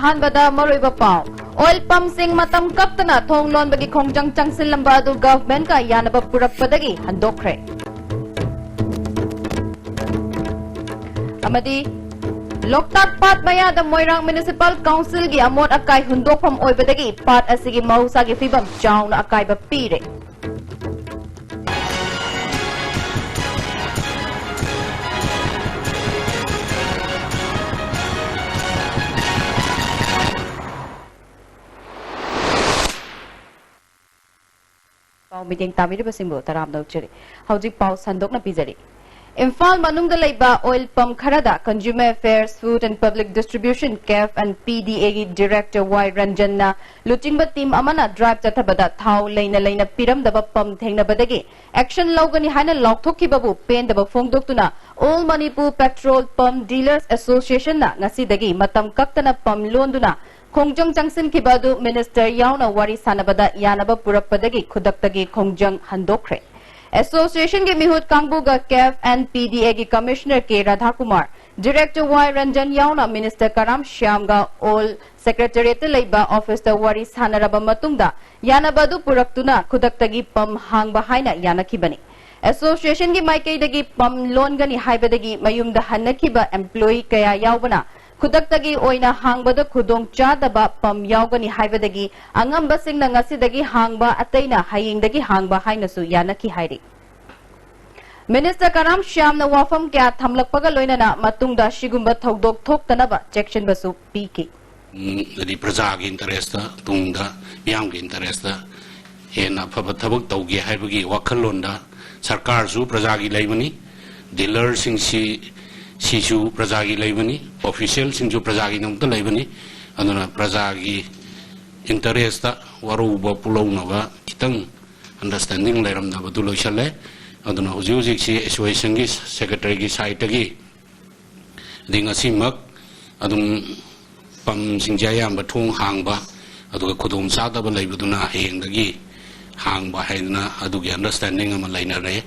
Ahanbada Maruiba Pau. Oil pump sing matam kaptana thong lon bagi khongjang changsin lamba adu government ka yanaba purak padagi handokre. Amadi Loktak Pat Mayada Moirang Municipal Council gi amot akai hundok from oibadagi pat asigi mahusagi fibam jaw na akai ba pire. Pau meeting tamiri basimbo taram nauchiri. Hauji pau sandok na pizari. Imphal manungda laiba oil pump kharada Consumer Affairs, Food and Public Distribution CAF and PDA Director Y Ranjan na luchingba team amana drive tathabada thau leina piram daba pump thengna badagi action lawgani haina lokthokki babu pen daba phongdoktuna All Manipur Petrol Pump Dealers Association na ngasi dagi matam kaktana pump londuna Khongjang Changsin Kibadu Minister Yauna Wari Sanabada Yanaba Purappadagi Kudaktagi Khongjang Handokre. Association के मिहुत कांगबुगा CAF and PDA की Commissioner के Radha Kumar, Director Y Ranjan Yauna Minister Karam Shyamga All Secretariat Laiba Office the Wari Sanaraba Matungda Yanabadu Puraktuna Kudaktagi Pam Hang Bahaina Yanakibani. Association की माइके दगी पम loan Ghani हाइबदगी मयुम the हन्नकिबा employee कया यावबना Kudaktagi oina hangbada khudong chadaba pam yaugani haibadagi angamba singna ngasidagi hangba ataina hayingdagi hangba hainasu yanaki hairi. Minister Karam Shyam na wafam kya thamlakpaga loinana matungda shigumba thogdok thoktanaba section basu piki. The Prajag interest tungda yang interest en apaba thabak tawgi haibagi wakalonda sarkar su Prajagi laibani dealer singsi Sishu Prajagi Laibani, official Sinju Prajagi Namta Laibani, and Prajagi Interesta, Waruba Pulonava, Kitang, understanding Laram Navadulo Shale, and the Uzik Association Secretary Saitagi, Dingasimak, Adum Pam Sinjayam Batung Hangba, Adu Kudum Sadaba Laibuduna, Hang the Gi, Hang Bahana, Adugi understanding of Malina.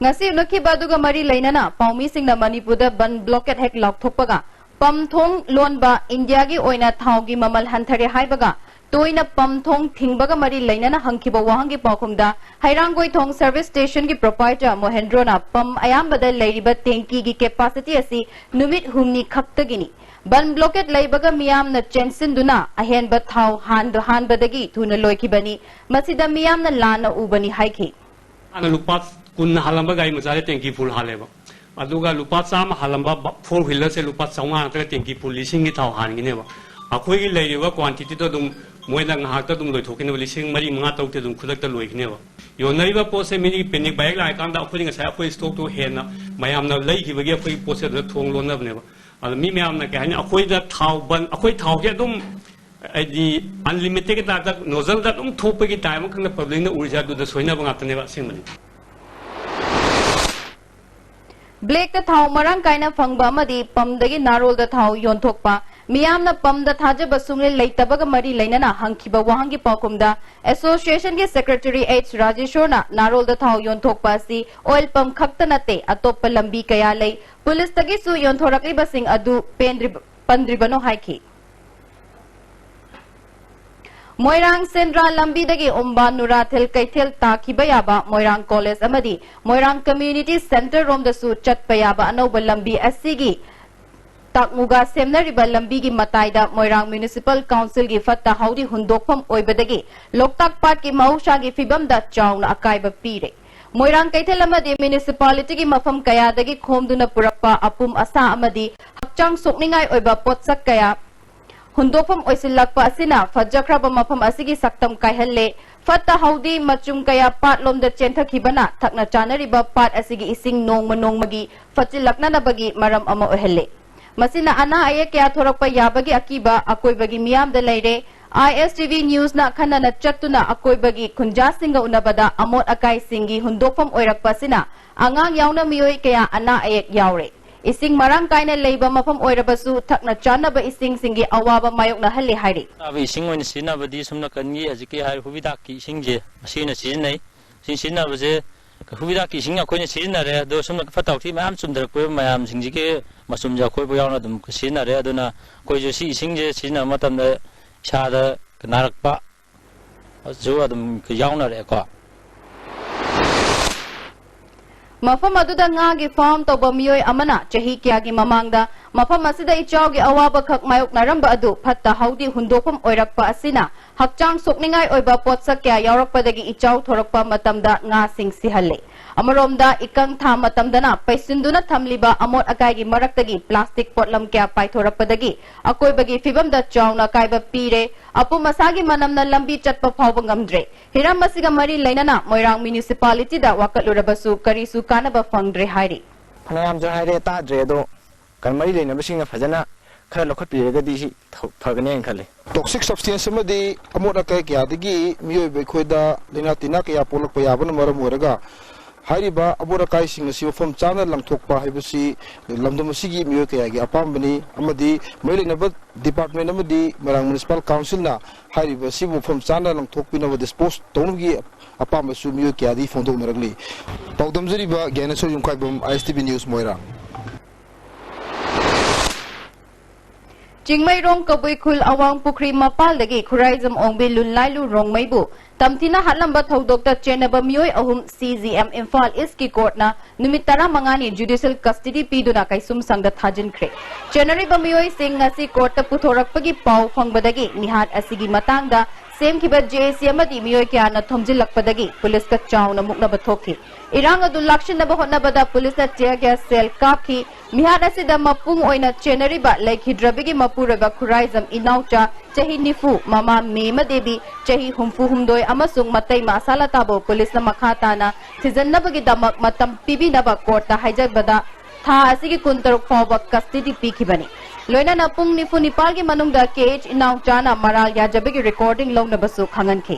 Ngasi unaki baduga mari lainana paumi singna Manipurda ban blockade hek lok thokpaga pam thong lonba India gi oina thaugi mamal hanthare haibaga toina pam thong thingbaga mari lainana hangkiba wahangi paukumda hairangoi thong service station gi proprietor Mohendro na pam ayambada leiriba tanki gi capacity asi numit humni khaktagini ban blockade laibaga miyam na chensin duna ahen ba thau han badagi thuna loikibani masida miyam na lana ubani haiki ana lupat kun halamba gai mazare tenki full haleba aduga lupa chama halamba 4 wheeler se lupa chawnga ta tenki full lising gi thau han gi ne ba akhoi gi leiwa quantity to dum moina nga ta dum loi thokin lising mari manga tawte dum khudak ta loi gi ne ba yo naiba pose mini penic bag lai kan da akhoi nga sa akhoi stock to hena mayam na lei gi bagi akhoi pose da thong lon na ne ba al mi mayam na ka hani akhoi da thau ban akhoi thau ge dum di unlimited da nozzle da dum thop gi time khang na public na urja du da soina ba ngata ne ba sing mani Blake the thau marang kaina phangba amadi pam dagi narol the thau yonthokpa miyamna pam da thaja basungre leitabaga mari lainana hangkiba wahangi paukumda association ge secretary H Rajeshwarna narol the thau yonthokpa si oil pump khaktanate atoppa lambi kaya lei police tagi su yonthorakli basing adu pandribano haiki Moirang Sendra Lambi dagi Umba Nurathil Kaithil Takibayaba Moirang College Amadi Moirang Community Center Rom the Su Chatpayaba Anoba Lambi Asigi Takmuga Semnariba Lambi gi Mataida Moirang Municipal Council gi Fatta Haudi Hundokpam Oibadagi Loktak Pat ki Mausha gi Fibam da Chauna Akaiba Pire Moirang Kaithil Amadi Municipality gi Mafam Kaya dagi Khomduna Purapa Apum Asa Amadi Hakchang Sokningai Oiba Potsak Kaya Hundokpam oisilakpa asina fajakraba mafam asigi saktam kaihelle fatta haudi machum kaya pat lom da chenthakibana thakna chanariba pat asigi ising nongmagi fatilakna na bagi maram ama ohelle masina ana aye kya thorakpa yabagi akiba akoibagi miyam da leire ISTV News na khanana chattuna akoibagi khunja singa unabada amot akai singi hundokpam oirakpa sina angang yauna miyoi kaya ana aye yaure Ising marang kaina leiba mafam oirabasu thakna chanaba ising singi awaba mayok na halli hairi abi ising oin sinabadi sumna kangi ajiki hai hubida ki isingje asina sinai sin sinabase huida ki singa ko ni sina re do sum ka fatau thi mam sum dar ko mayam sing ji ke masum ja ko yaw na dum sina re aduna ko ju si sing je sina matam da sha da narak pa zo adum yaw na re ko mafam aduda nga gi farm to ba miyoi amana chahi kya gi mamangda mafam asida ichaw gi awaba khak mayok naramba adu phatta haudi hundopam oirakpa asina hakchang sokningai oiba potsak kya yaurakpa dagi ichaw thorakpa matamda nga sing sihalle amaromda ikang tha matamdana paisinduna thamliba amot akai gi maraktagi plastic potlam kya paithorappa dagi akoi bagi fibamda chawna kaiba pire apu masagi manamna lambi chatpa phawba ngamdre hiram masiga mari lainana moirang municipality da wakatlurabasu karisu kanaba fangdre hairi phanayam jo haire ta dre do kan mari leina basing fajana khara lokhot pirega di si phagane ang khale toxic substance amadi amora ka kya digi miyoi be khoida lena tina kya polak pa yabon maram oraga hariba abura kai sing si fom chana langthokpa haibasi lamdom sigi miyoi kya gi apambani amadi mailena ba department amadi marang municipal council na hariba si fom chana langthokpina ba dispose tongi apamba su miyoi kya di fondok naragli pawdam jariba gyanasor yungkai bom ISTV news moira Jingmai rong kabui khul awang pukri mapal dagi khuraizam ongbe lunlailu rong maibu tamtina hatlamba thodokta chenaba miyoi ahum CZM Imphal East ki court na numit 15 judicial custody piduna kaisum sangda thajinkre chenari ba miyoi sing ngasi court ta puthorakpagi pau fangbadagi nihat asigi matangda sem kiba JC amadi miyoi kya na thomjilakpadagi police ka chawna mukna bathokhi irang adu lakshin ba hotna bada police na tear gas cell kapki mihat asida mapung oina chenari ba laikhidrabigi mapuraba khuraizam inaucha chahi nifu mama mema devi chahi humfu humdoi amasung matai masala tabo police na makhata na thijannabagi damak matam pibi naba court ta haijabada tha asigi kuntaruk fawba custody pikhibani loina na pung nifu nipal gi manungda KH inaucha na maral yajabigi recording long na basu khangan ke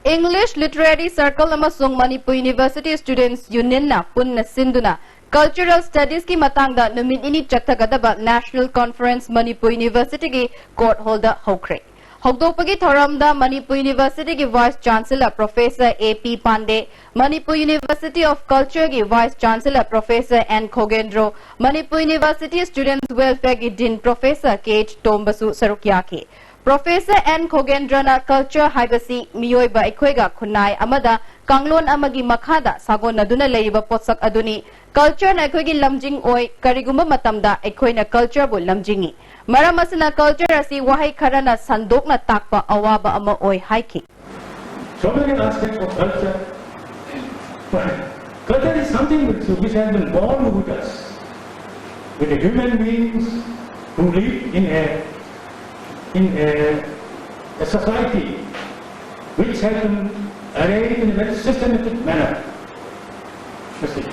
English Literary Circle amasung Manipur University Students Union na punna sinduna Cultural Studies ki matangda numit ini chaktagadaba National Conference Manipur University ki court holder hokre hokdopagi thoramda Manipur University ki Vice Chancellor Professor AP Pandey Manipur University of Culture ki Vice Chancellor Professor N Khogendro Manipur University Students Welfare ki Dean Professor KH Tombasu Sarukyaki Professor N Khogendrana culture haibasi miyoi ba ikhoiga khunai amada kanglon amagi makhada sagon naduna leiba potsak aduni culture na ikhoigi lamjing oi karigumba matamda ikhoina culture bu lamjingi maram asina culture asi wahai kharana sandokna takpa awaba ama oi haiki so many aspects of culture but culture is something which has been born with us with the human beings who live in a society which has been arranged in a very systematic manner. You see,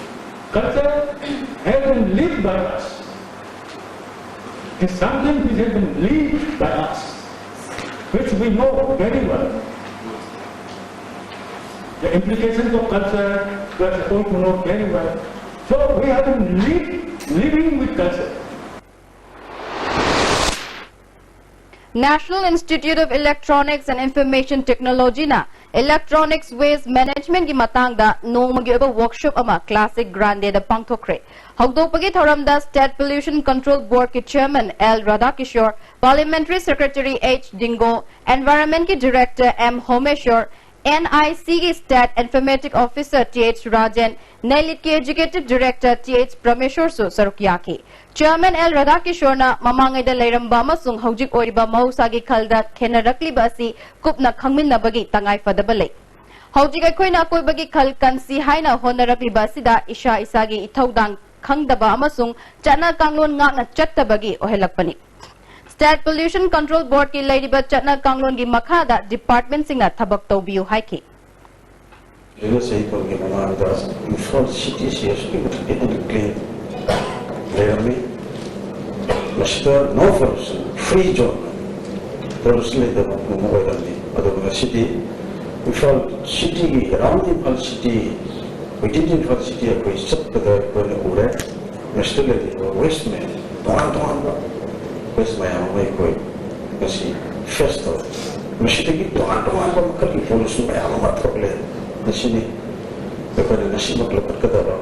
culture has been lived by us. It is something which has been lived by us, which we know very well. The implications of culture we are supposed to know very well. So we have been living with culture. National Institute of Electronics and Information Technology na Electronics Waste Management ki matangda nomagi oba workshop ama classic grande da pangthokre hogdopagi thoramda State Pollution Control Board ki Chairman L Radhakishore Parliamentary Secretary H Dingo Environment ki Director M Homeshwar NIC ki State Informatic Officer TH Rajan Nailit ki Executive Director TH Prameshwar su Sarukyaki Chairman L Radhakishore na mamangay da layramba amasung haujik oiriba mahusagi khalda khenarakli basi kupna khangminnabagi tangay fadabalay haujik akoina akoibagi khal kansi haina honarakli basida isha isagi ithaudang khangdaba amasung chana kanglon ngakna chattabagi ohelakpani State Pollution Control Board ki lairiba chana kanglon gi makhada department singna thabak tawbiu haiki Lelo sei porque mamangda Imphal city CS ki clean Lerami, Master no force, free zone. Terus later mengubah ni. Ada city, Imphal city around Imphal city, within Imphal city aku isap pada pernah Master later Westman, tuan ba, Westman yang mai koi kasi face तौर मसीदगी तोान तोान मखल की policy ma'am अमा थोकले मसीनी बेखोने नसी मखल पटकदबा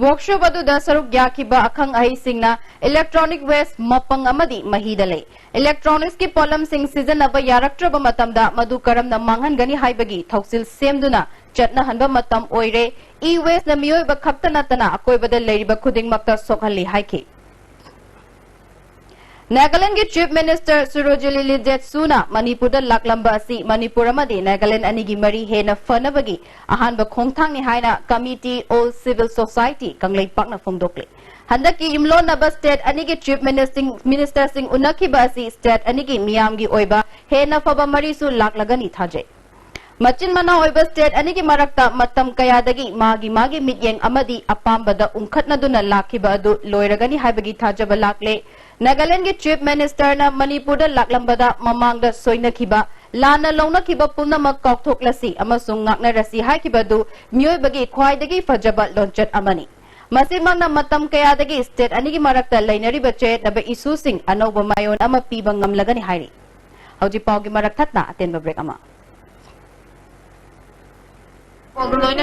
workshop अदुदा सरुक याखिबा अखंग अहि सिंगना electronic waste मपंग अमदी महिदले electronics की pollen सिंग season अब यारक्ट्रब मतमदा मधु करमना मांगहनगनी हाइबगी थौसिल सेमदुना चटना हनबा मतम ओइरे ई वेस्ट न मियोयबा खक्तना तना अकोइबदा लेरिबा खुदिंगमक्ता सोखहली हाइखि नागालैंड के चीफ मिनिस्टर सुरोजिली लिजेत्सुना मणिपुर लाकलंबा असि मणिपुर अमदी नागालैंड अनिगी मरी हेना फनबगी अहानबा खोंगथांगनि हाइना committee all civil society Kanglei पाकना फोंदोकले हंदकी इमलोनबा स्टेट अनिगी चीफ मिनिस्टर सिंह उनखिबा असि स्टेट अनिगी मियामगी ओइबा हेना फबा मरीसु लाकलगनी थाजे मचिन मना ओइबा स्टेट अनिगी मरक्ता मतम कयादगी मागी मित्येंग अमदी अपाम्बदा उंखतनदुना लाखिबा अदु लोइरगनी हाइबगी थाजबा लाकले नागालैंड के चीफ मिनिस्टर न मणिपुर लाकलंबदा ममांग सोइनखिबा लाना लौनखिबा पुनमक कौथोक्लसी अमसुंग ngaknarasi haikibadu myoibagi khwaidagi fajaba lonchat amani masimangna matam kayadagi state anigi marakta lainariba chet naba issue sing anoba mayon ama piba ngamlagani hairi hauji pawgi marak thatna atenba break ama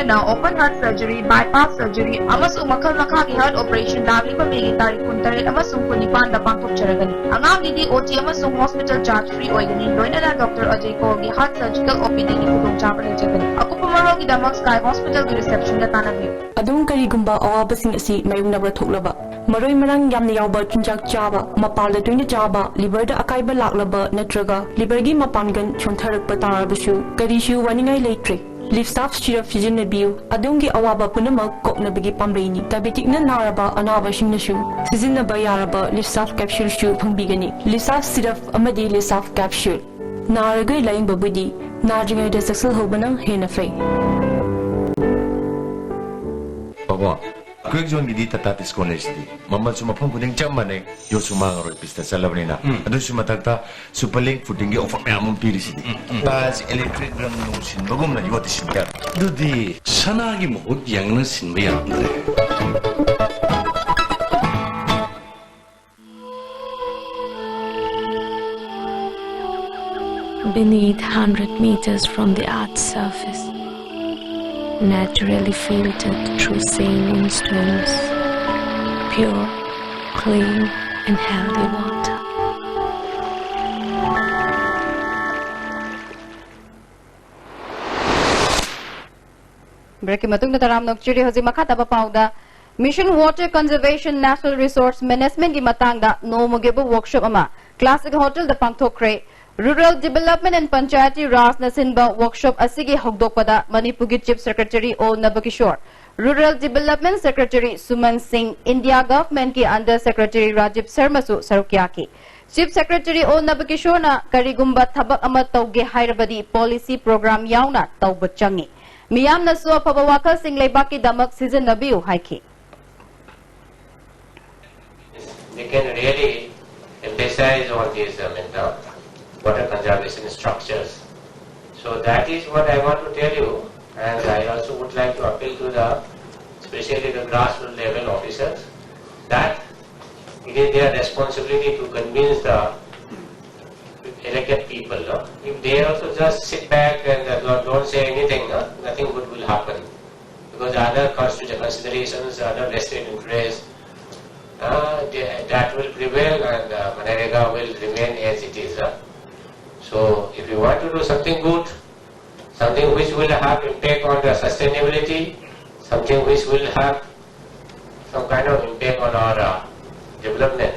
Now open heart surgery, bypass surgery, amasung makal makaki heart operation dagli pa megi tarik kuntare amasung kunipan da pangtok charagani. Angam didi OT amasung hospital charge free oigani. Loina na Dr. Ajay Kogi heart surgical OPD ni putong chapel jagani. Ako pumarogi damak Sky Hospital ki reception da tanagyo. Adung karigumba awabasing asi mayung nabra thuklaba. Maroy marang yamna yawba chunjak chaba, mapalda tuina chaba, liver da akaiba laklaba natraga, liver gi mapangan chontharak patarabasu, karishu waningai leitre. Live staff syrup sizinnabiu adungi awaba punamak koknabagi pambaini diabetic na naraba anaba singnasu sizinnaba yaraba live staff capsule shu phangbigani live staff syrup amadi live staff capsule naragai laing babudi narjingai da saksal hobana hena fai baba quick zone gidi tatatis college di mammal suma phang kuding chamane yo suma ngaro pista salabnina adu suma takta superlink footing gi offer me amum pirisi bas electric gram no sin bagum na yoti sin kar dudi sanagi mohut yangna sinba yandre beneath 100 meters from the Earth's surface, naturally filtered through sand stones, pure, clean and healthy water. Breaking matung na taram nokchiri hoji makata papauda Mission Water Conservation National Resource Management gi matangda no mogebo workshop ama Classic Hotel the Pangthokre Rural Development and Panchayati Raj Nasinba Workshop Asigi Hogdokpada Manipur Chief Secretary O Nabakishore Rural Development Secretary Suman Singh India Government ki Under Secretary Rajiv Sarmasu Sarukyaki Chief Secretary O Nabakishore na Karigumba Thabak ama tauge hairabadi policy program yauna taubachangi Miyam nasu apabawaka sing lebaki damak season nabiu haiki We can really emphasize on these water conservation structures. So that is what I want to tell you, and I also would like to appeal to especially the grassroots level officers, that it is their responsibility to convince the elected people. If they also just sit back and don't say anything, nothing good will happen. Because other considerations, other vested interests, that will prevail and Manarega will remain as it is. So if you want to do something good, something which will have impact on the sustainability, something which will have some kind of impact on our development.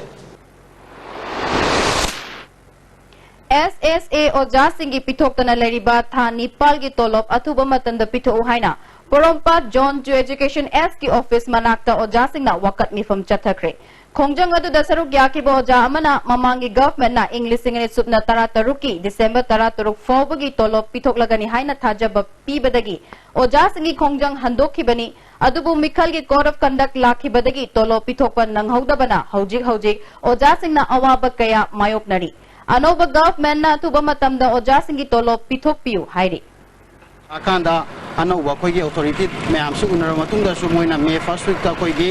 SSA Oja Singhi Pitoktana Leriba Tha Nipal gi Tolop Athuba Matanda Pito Uhaina Porompa John to Education S ki Office Manakta Oja Singna Wakat Mifam Chathakre Kongjang adu dasaruk yakiba Oja Amana Mamangi Government na English Singani Subna Tarataruki December Tarataruk Fobagi Tolop Pitoklagani Haina Tajaba Pibadagi Oja Singi Kongjang Handoki Bani Adubu Mikal gi Code of Conduct Laki Badagi Tolop Pitokwan Nang Haudabana Hojik Oja Singna Awaba Kaya Mayok Nari Anoba government na tuba matamda Oja Singi Tolop Pitok Piu Hairi Akanda अनौबा अखोइगी authority ma'am से उनर मतुंगा सु मोइना मे first week ता अखोइगी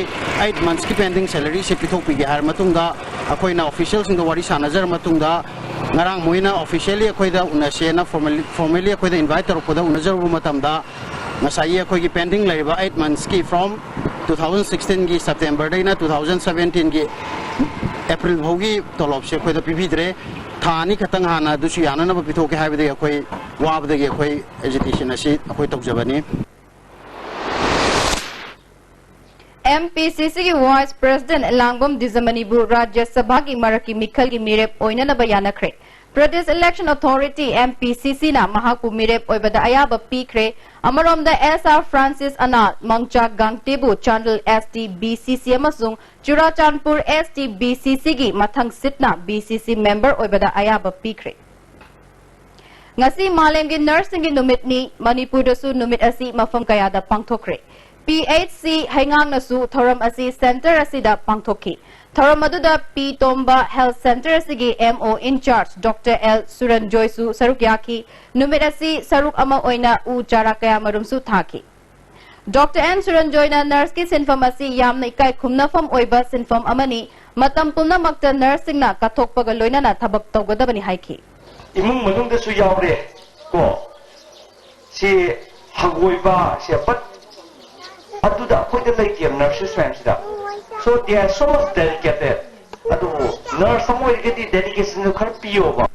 8 months की पेंडिंग सैलरी से पिथोकपिगे हार मतुंगा अखोइना ऑफिशियल सिंग वारी सानजर मतुंगा ngarang moina officially akoida unasena formally akoida invite toropoda unajar matamda ngasai akoigi pending laiba 8 months ki from 2016 gi September daina 2017 gi April bhogi tolop se akoida pibidre thani khatang hana dusu yana na pithoke haibide akoi wabdagi akoi education asi akoi tokjabani MPCC की vice president लांगबम दिजमनीबु राज्य सभा की मरकी मिखल की मिरेप ओइना बयानखरे प्रदेश election authority MPCC ना महाकु मिरेप ओइबदा अयाब पीखरे अमरोमदा SR Francis अनाल मंगचा गांगटेबु चांडल ST BCC अमसुंग Churachandpur ST BCC की मथंग सिटना BCC मेंबर ओइबदा अयाब पीखरे ngasi malem gi nursing gi numit ni manipur da su numit asi mafam kaya da pangthokre PHC hangang nasu thoram asi center asi da pangthokhi thoram adu da P Tomba Health Center asi gi MO in charge Dr L Suranjoy su saruk yaki numit asi saruk ama oina u chara kaya marum su thaki Dr N Suranjoy na nurse ki sinfam asi yamna ikai khumnafam oiba sinfam amani matam pumna makta nursing na kathokpaga loina na thabak tawgadabani haiki imung manung da su yawre ko si hagoiba si pat aduda koida like nurses friends da so they are so much dedicated adu nurse samoy geti dedication no khar piyo ba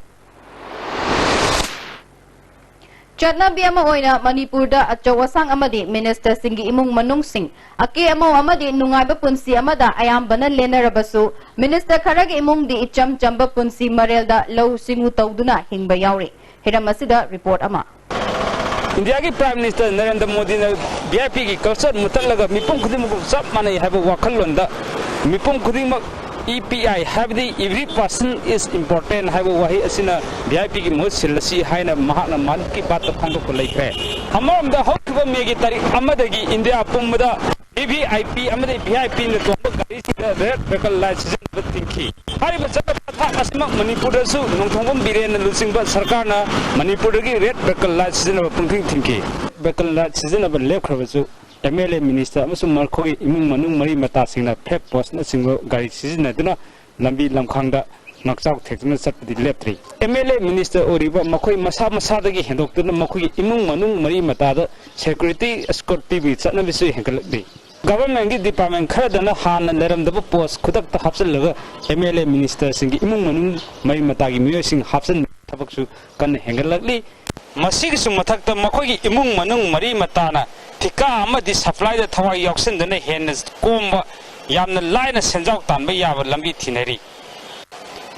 Chatna biyama oina manipur da achawasang amadi minister singi imung manung sing ake amo amadi nungai ba punsi amada ayam bana lenarabasu minister kharagi imung di icham chamba punsi marel da law singu tawduna hingba yauri hiram asida report ama India ki Prime Minister Narendra Modi ne VIP ki culture mutalaga mipum khudimuk sab mane have wakhalonda mipum khudimak EPI have the every person is important have wahi asina VIP ki most silasi haina mahana man ki baat phang ko laikre hamam da hokba me gi tarik amadagi India pumda VIP amade VIP ne to gari sida red vehicle license batinki hari bachata tha asma manipur su nongthongom biren lusing ba sarkar na manipur gi red vehicle license ba pungthing thinki vehicle license ba lekhra su MLA minister amasung markhoi imung manung mari mata singna phek post na singbo gari season duna lambi lamkhang da nakchak thekna satdi leptri MLA minister oriba makhoi masa masa dagi hendok tuna makhoi imung manung mari mata da security escort tv chatna bisu hengalbi government gi department khadana han leram da post khudak ta hapsal laga MLA minister singi imung manung mari mata gi miyo sing hapsan thabak su kan hengalakli masig su mathak ta makhoi gi imung manung mari mata na tika amadi supply da thawai yoksin dana hen komba yamna line senjak tan ba yaba lambi thinari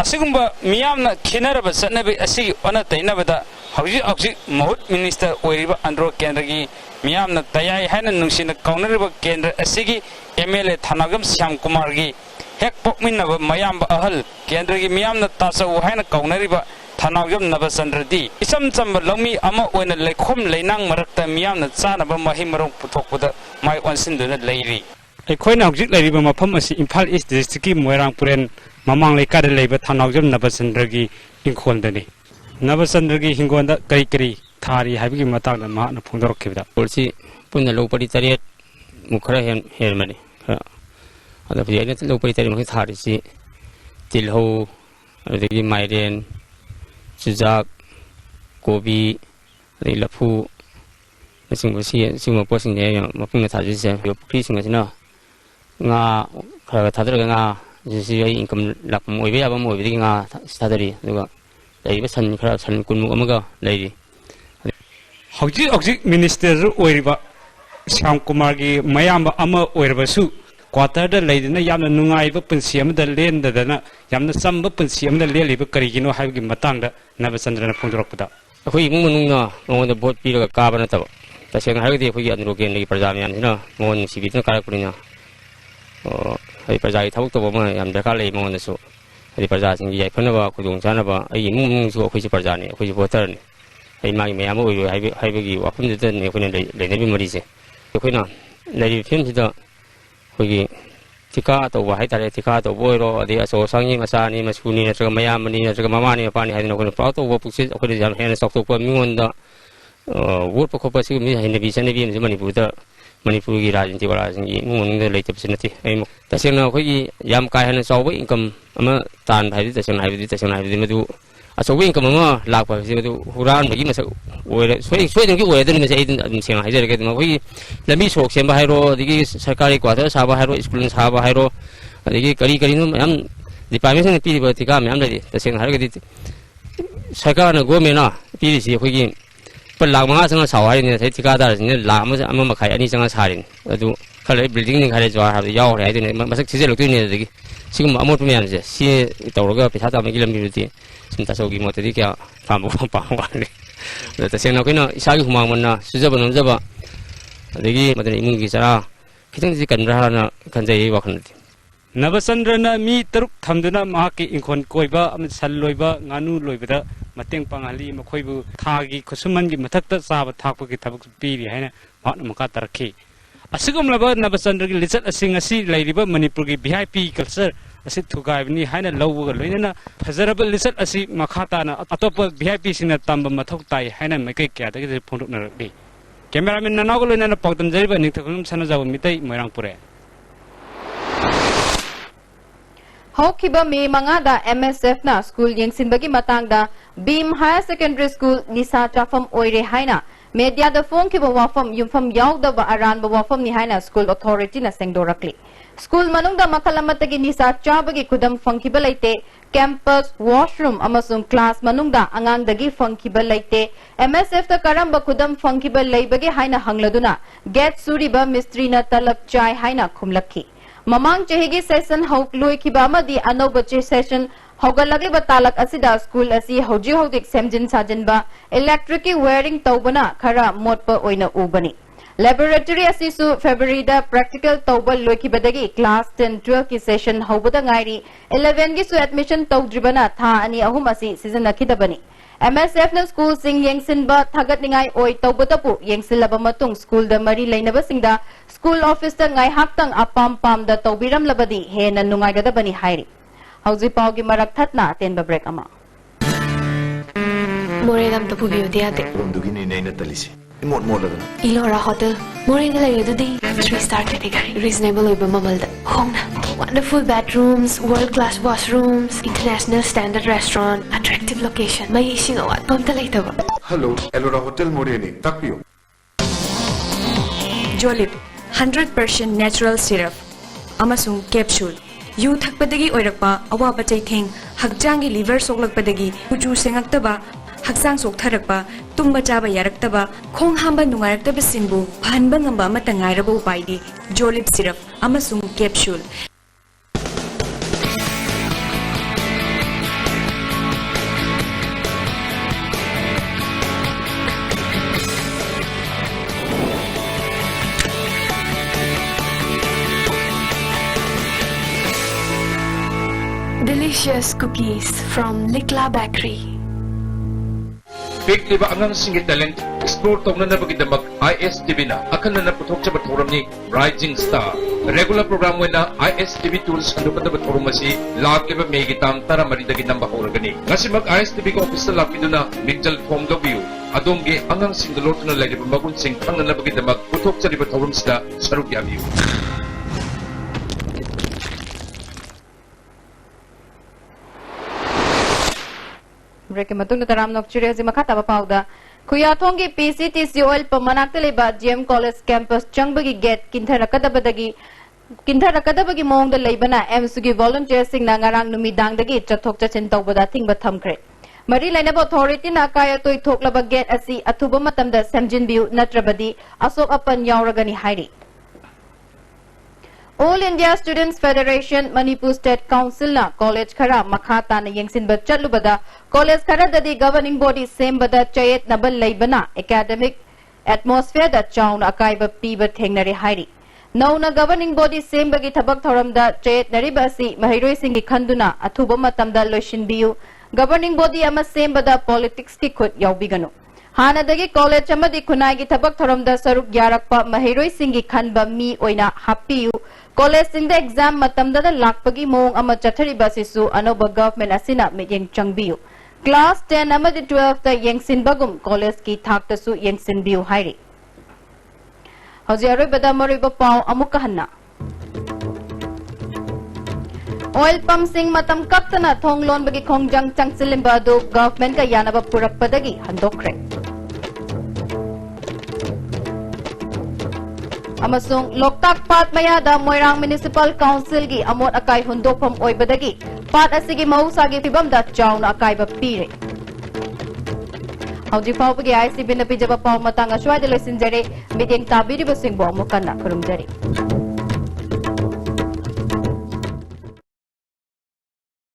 asigumba miyamna khinaraba satnabi asigi ona tainabada hauji hauji mahut minister oiriba andro kendragi miyamna tayai haina nungsina kaunariba kendra asigi MLA thanagam Syam Kumar gi hek pokminaba mayamba ahal kendragi miyamna tasau haina kaunariba Thanagam Nabasandrdi isam chamba lami ama oina lekhom leinang marakta miyamna chanaba mahimarong puthokpuda mai wansinduna leiri ꯑꯩꯈꯣꯏꯅ ꯍꯧꯖꯤꯛ ꯂꯩꯔꯤꯕ ꯃꯐꯝ ꯑꯁꯤ ꯏꯝꯐꯥꯜ ꯏꯁ ꯗꯤꯁꯇ꯭ꯔꯤꯛꯀꯤ ꯃꯣꯏꯔꯥꯡꯄꯨꯔꯦꯟ ꯃꯃꯥꯡ ꯂꯩꯀꯥꯏꯗ ꯂꯩꯕ ꯊꯅꯥꯎꯖꯝ ꯅꯕꯆꯟꯗ꯭ꯔꯒꯤ ꯏꯪꯈꯣꯜꯗꯅꯤ ꯅꯕꯆꯟꯗ꯭ꯔꯒꯤ ꯍꯤꯡꯒꯣꯜꯗ ꯀꯔꯤ ꯀꯔꯤ ꯊꯥꯔꯤ ꯍꯥꯏꯕꯒꯤ ꯃꯇꯥꯡꯗ ꯃꯍꯥꯛꯅ ꯐꯣꯡꯗꯣꯔꯛꯈꯤꯕꯗ ꯄꯣꯜꯁꯤ ꯄꯨꯟꯅ ꯂꯧ ꯄꯔꯤ 8 ꯃꯨꯛ ꯈꯔ ꯍꯦꯟꯕꯅꯤ ꯈꯔ ꯑꯗ ꯍꯧꯖꯤꯛ ꯑꯩꯅ ꯂꯧ ꯄꯔꯤ 8 ꯃꯈꯩ ꯊꯥꯔꯤꯁꯤ ꯇꯤꯜꯍꯧ ꯑꯗꯒꯤ ꯃꯥꯏꯔꯦꯟ ꯆꯨꯖꯥꯛ ꯀꯣꯕꯤ ꯑꯗꯒꯤ ꯂꯐꯨ ꯑꯁꯤꯒꯨꯝꯕ ꯄꯣꯠꯁꯤꯡꯁꯦ ꯃꯄꯨꯡꯗ ꯊꯥꯖꯔꯤꯁꯦ ꯄꯨꯈ꯭ꯔꯤꯁꯤꯡ ꯑꯁꯤꯅ nga khara thadra nga jisi ai income lak moibe aba moibe nga thadari duga leiba san khara san kunmu amaga leiri hauji minister oiriba Syam Kumar gi mayamba ama oiriba su quarter da leidina yamna nungai ba punsi amda lenda dana yamna samba punsi amda leliba karigino haibgi matangda Nabachandra na phongdorakpada akhoi imung manungna ngonda vote piraga kabana taba taseng haigdi akhoi anrogen legi praja myan sina mon sibitna karakpurina ai praja thawuk to ba yam dakar lei mon su ai praja sing gi yaifana ba khudung chana ba ai imung su akhoi praja ni akhoi voter ni ai mai me am oi haibgi wakhum de ne akhoi le ne bi mari se akhoi na lei film sida akhoi gi tika to ba hai tare tika to boiro adi aso sangi masa ni masuni na traga mayam ni na traga mama ni pa ni hai no ko pa to bo puksi akhoi jam hen sok to ko mingon da vote पखोप से हैनबी चनबी मनपुर की राजनीति वाला इमुंग लेते तसेंना अखोई याम का हेन चाव इनकम तान है तसेंना मधु अचौब इनकम लाप हुरानबी मसक सोदन की सेंग हाजरगे अखोई लंबी सोक सेम है सरकारी क्वार्टर साब है स्कूल साब है करी मैम डिपार्टमेंट पीब टीका मैम लेते तसेंना सरकार गवर्नमेंट पीसी अखोई लाख मंगा चंगा साव है टीकादार लाख मखाई अनी चंगा सारी खर बिल्डिंग खरे जो यावरे है मसक सिजलुने अमोट मैम से तौर पैसा ताबी लंबी सुम तसौगी मोदी क्या पाम पाने तसेंना अखोना इसा हुमांग मन सुजब नमजब इमुंग की चरा खितंग कन्ब्रा खनजई वखल नवचंद्रना मी तरुक थमदुना माकी इंखोन कोइबा सल लोइबा गानु लोइबदा मतंग पांगली मखोइबु थागी खुसुमन की मथक्ता चाब थाकपगी थबक पीरी हैना मात मका तरखी असगुमलबा नवचंद्र की लिचत असिंग असि लैरिबा मणिपुर की वीआईपी कल्चर असि थुगाइबनी हैना लौबगा लोइना फजरब लिचत असि मखाताना अतोप वीआईपी सिंना तंब मथक ताई हैना मैकै क्यादगी फोंदुकनरबी कैमरामैन ननागो लोइना पगदम जरिबा निथखुम सनजाब मितै मोइरांगपुरे हौखिबा मे मंगादा MSF ना स्कूल यंगसिनबगी मतंगदा बीम हायर सेकेंडरी स्कूल निसा चाफम ओइरे हाइना मीडिया द फोंखिबा वाफम युफम यावदबा अरानबा वाफम नि हाइना स्कूल अथॉरिटी ना सेंगदोरकली स्कूल मनुंगदा मखल अमतगी निसा चाबगी खुदम फंखिबा लेते कैंपस वॉशरूम अमसुंग क्लास मनुंगदा अंगांगदगी फंखिबा लेते MSF द करंबा खुदम फंखिबा लेबगे हाइना हंगलदुना गेट सुरिबा मिस्त्री ना तलब चाय हाइना खुमलखी ममांग चेहगी सेशन हौक लोइखिबा अमदी अनोब चे सेशन हौगलगलिबा तालक असिदा स्कूल असि हौजी हौदिक सेमजिन साजनबा इलेक्ट्रिक की वायरिंग तौबना खरा मोटपा ओइना उबनी लैबोरेटरी असिसु फेब्रुअरी दा प्रैक्टिकल तौबल लोइखिबदगी क्लास 10 12 की सेशन हौबदा गाइरी 11 की सु एडमिशन तौद्रिबना था अनि अहुम असि सिजनखिदबनी MSF na school sing yengsinba thagatningai oi tawbatapu yengsilaba matung school da mari leinaba singda school office da ngai haktang apam pam da tawbiram labadi he na nungai gada bani hairi hauji pau gi marak thatna tenba break ama Moredam tapu biudia de Rundugi ni nei na talisi imot modada Ilora hotel Moreda la yedudi 3-star category reasonable oiba mamalda hongna wonderful bedrooms world class washrooms international standard restaurant attractive location mai ising awat pamta laitaba Hello Elora Hotel Moreni takpiyo Jolip 100% natural syrup amasung capsule yu thakpadagi oirakpa awaba chaitheng hakjangi liver soklakpadagi kuchu sengaktaba hakjang soktharakpa tumba chaba yaraktaba khong hamba nungairaktaba singbu phanba ngamba amata ngairaba upaidi Jolip syrup amasung capsule delicious cookies from Likla Bakery Big liba angang singi talent explore tawna na bagidamak ISTV na akan na puthok sa bathuram ni Rising Star regular program wena ISTV tools kandu kada bathuram masi lag liba megitam tara maridagi namba horagani ngasi mag ISTV ko office lapiduna minjal form do view adongge angang singdolot na liba magun sing ang na bagidamak puthok sa bathuram sida saruk ya view break matung da taram nok chire zima khata ba pauda खुयाथोंग की PCTC oil पमनाक्ते लेबा GM college campus चंगबगी gate किंथरकदबगी मोंग द लेबना एमसु की वॉलंटियर सिंग ना ngarang नुमिदांगदगी चथोक चचिन तौबदा थिंग बथमख्रे मरी लेनब अथॉरिटी ना काय तोय थोकलबा गेट असि अथुब मतमदा सेमजिन बिउ नत्रबदी अशोक अपन यावरगनी हाइरी All India Students Federation Manipur State Council na college khara makhata na yengsin ba chalubada college khara dadi governing body same bada chayet nabal leibana academic atmosphere da chaun akai ba pi ba thengnari hairi no na governing body same bagi thabak thoram da chayet nari ba si mahiroi singi khanduna athuba matam da loishin biu governing body ama same bada politics ki khut yaubiganu हानादगी college अमदी खुनाई की थबक थरम दा सरुक यारकपा महिरोई सिंगी खनबा मी ओइना हापियु कॉलेज सिंग द एग्जाम मतम दा लाकपगी मोंग अमा चथरी बसिसु अनोब गवर्नमेंट असिना मियेंग चंगबियु Class 10 amadi 12 ta yengsin bagum college ki thak ta su yengsin biu hairi. Hauji aroi bada mari ba pau amuk hanna. Oil pump sing matam kaptana thong loan bagi khongjang changsilim ba do government ka yana ba purak padagi handokre. Amasung Loktak Pat Mayada Moirang Municipal Council gi amot akai hundopam oibadagi pat asigi mausagi fibam da chauna akai ba pire. Hauji pau bagi ICB na pijaba pau matanga shwai de loisinjare meeting tabiri basing bo mukana kurumjari.